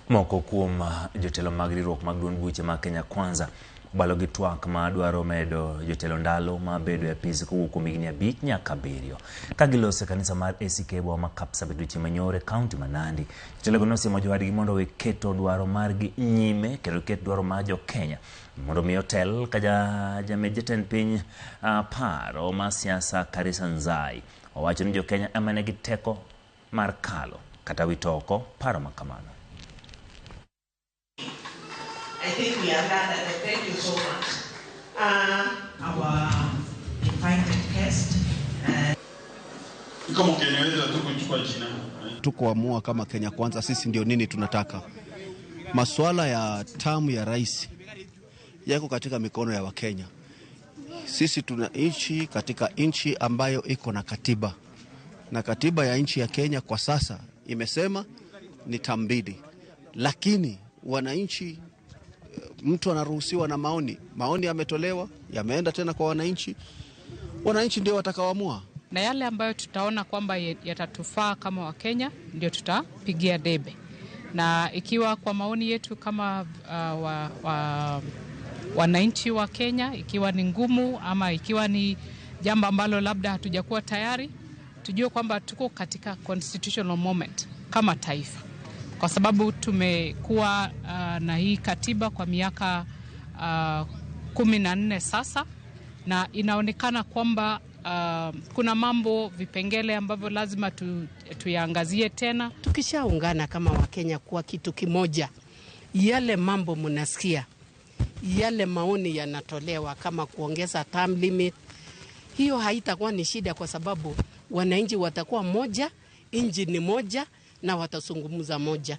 Moko kuom jotelo mag riwruok mag duond buche mag Kenya Kwanza obalo gi twak ma dwaro medo jotelo ndalo ma bedo e apis kowuok kuom higni 5 nyaka 7 ka gilose kanisa mar ACK boma ma Kapsabet weche manyore kaunti ma Nandi. Jotelo nosimo jowadgi mondo wiketo dwaro margi nyime kendo ket dwaro mar jo Kenya mondo mi otel ka jamed jatend piny paro ma siasa Karisa Nzai owacho ni jo Kenya ema nigi teko mar kalo kata wito oko paro makamano. I think we have done that. Thank you so much. Our invited guest. Tukoamua kama Kenya Kwanza sisi ndio nini tunataka. Masuala ya tamu ya rais yako katika mikono ya Wakenya. Sisi tunaishi katika nchi ambayo iko na katiba. Na katiba ya nchi ya Kenya kwa sasa imesema ni term 2. Lakini wananchi, mtu anaruhusiwa na maoni yametolewa, yameenda tena kwa wananchi ndio watakaoamua. Na yale ambayo tutaona kwamba yatatufaa kama Wakenya ndio tutapigia debe. Na ikiwa kwa maoni yetu kama wananchi wa Kenya, ikiwa ni ngumu ama ikiwa ni jambo ambalo labda hatujakuwa tayari, tujue kwamba tuko katika constitutional moment kama taifa. Kwa sababu tumekuwa na hii katiba kwa miaka 14 sasa, na inaonekana kwamba kuna vipengele ambavyo lazima tuyaangazie tena. Tukishaungana kama Wakenya kuwa kitu kimoja, yale mambo mnasikia, yale maoni yanatolewa kama kuongeza term limit, hiyo haitakuwa ni shida kwa sababu wananchi watakuwa moja, nchi ni moja na watazungumza moja.